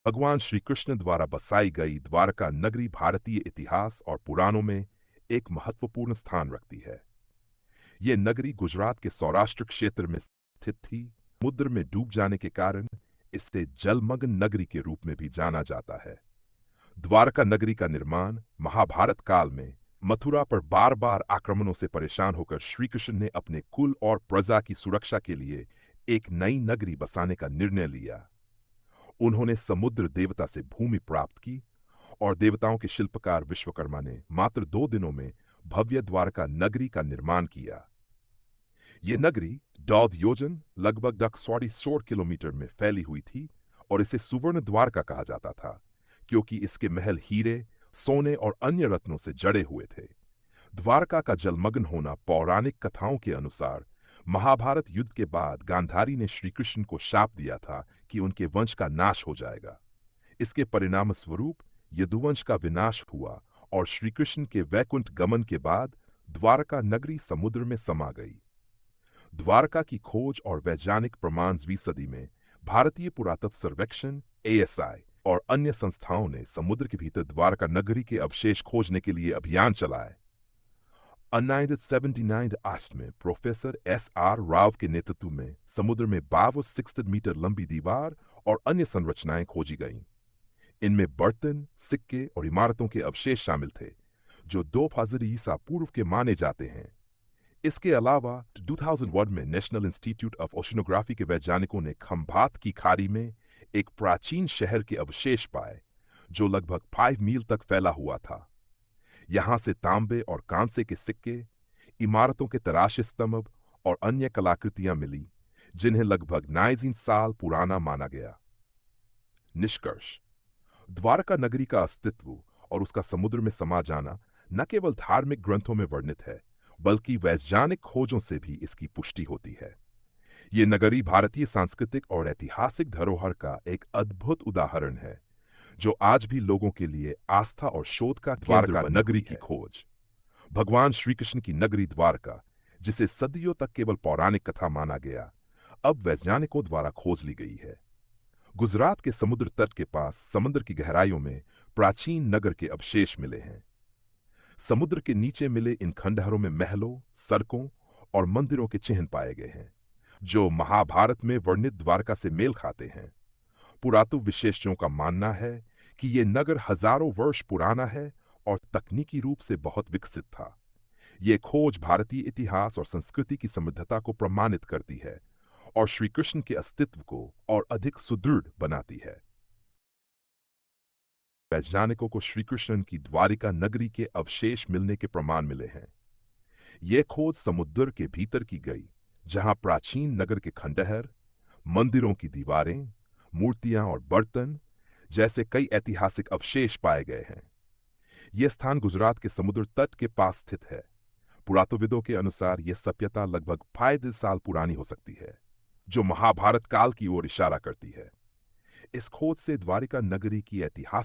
भगवान श्री कृष्ण द्वारा बसाई गई द्वारका नगरी भारतीय इतिहास और पुराणों में एक महत्वपूर्ण स्थान रखती है। ये नगरी गुजरात के सौराष्ट्र क्षेत्र में स्थित थी। समुद्र में डूब जाने के कारण इसे जलमग्न नगरी के रूप में भी जाना जाता है। द्वारका नगरी का निर्माण महाभारत काल में मथुरा पर बार बार आक्रमणों से परेशान होकर श्री कृष्ण ने अपने कुल और प्रजा की सुरक्षा के लिए एक नई नगरी बसाने का निर्णय लिया। उन्होंने समुद्र देवता से भूमि प्राप्त की और देवताओं के शिल्पकार विश्वकर्मा ने मात्र 2 दिनों में भव्य द्वारका नगरी का निर्माण किया। ये नगरी 14 योजन लगभग 116 किलोमीटर में फैली हुई थी और इसे सुवर्ण द्वारका कहा जाता था, क्योंकि इसके महल हीरे, सोने और अन्य रत्नों से जड़े हुए थे। द्वारका का जलमग्न होना पौराणिक कथाओं के अनुसार महाभारत युद्ध के बाद गांधारी ने श्री कृष्ण को शाप दिया था कि उनके वंश का नाश हो जाएगा। इसके परिणाम स्वरूप यदुवंश का विनाश हुआ और श्री कृष्ण के वैकुंठ गमन के बाद द्वारका नगरी समुद्र में समा गई। द्वारका की खोज और वैज्ञानिक प्रमाण 20वीं सदी में भारतीय पुरातत्व सर्वेक्षण ASI और अन्य संस्थाओं ने समुद्र के भीतर द्वारका नगरी के अवशेष खोजने के लिए अभियान चलाए। 1979 में प्रोफेसर SR राव के नेतृत्व में समुद्र में 62 मीटर लंबी दीवार और अन्य संरचनाएं खोजी गईं। इनमें बर्तन, सिक्के और इमारतों के अवशेष शामिल थे, जो 2000 ईसा पूर्व के माने जाते हैं। इसके अलावा 2001 में नेशनल इंस्टीट्यूट ऑफ ओशनोग्राफी के वैज्ञानिकों ने खंभात की खाड़ी में एक प्राचीन शहर के अवशेष पाए, जो लगभग 5 मील तक फैला हुआ था। यहां से तांबे और कांसे के सिक्के, इमारतों के तराशे स्तंभ और अन्य कलाकृतियां मिली, जिन्हें लगभग 9 साल पुराना माना गया। निष्कर्ष: द्वारका नगरी का अस्तित्व और उसका समुद्र में समा जाना न केवल धार्मिक ग्रंथों में वर्णित है, बल्कि वैज्ञानिक खोजों से भी इसकी पुष्टि होती है। ये नगरी भारतीय सांस्कृतिक और ऐतिहासिक धरोहर का एक अद्भुत उदाहरण है, जो आज भी लोगों के लिए आस्था और शोध का केंद्र बनी नगरी की खोज। भगवान श्री कृष्ण की नगरी द्वारका, जिसे सदियों तक केवल पौराणिक कथा माना गया, अब वैज्ञानिकों द्वारा खोज ली गई है। गुजरात के समुद्र तट के पास समुद्र की गहराइयों में प्राचीन नगर के अवशेष मिले हैं। समुद्र के नीचे मिले इन खंडहरों में महलों, सड़कों और मंदिरों के चिन्ह पाए गए हैं, जो महाभारत में वर्णित द्वारका से मेल खाते हैं। पुरातत्व विशेषज्ञों का मानना है कि ये नगर हजारों वर्ष पुराना है और तकनीकी रूप से बहुत विकसित था। ये खोज भारतीय इतिहास और संस्कृति की समृद्धता को प्रमाणित करती है और श्री कृष्ण के अस्तित्व को और अधिक सुदृढ़ बनाती है। वैज्ञानिकों को श्री कृष्ण की द्वारिका नगरी के अवशेष मिलने के प्रमाण मिले हैं। यह खोज समुद्र के भीतर की गई, जहां प्राचीन नगर के खंडहर, मंदिरों की दीवारें, मूर्तियां और बर्तन जैसे कई ऐतिहासिक अवशेष पाए गए हैं। यह स्थान गुजरात के समुद्र तट के पास स्थित है। पुरातत्वविदों के अनुसार यह सभ्यता लगभग 5000 साल पुरानी हो सकती है, जो महाभारत काल की ओर इशारा करती है। इस खोज से द्वारिका नगरी की ऐतिहासिक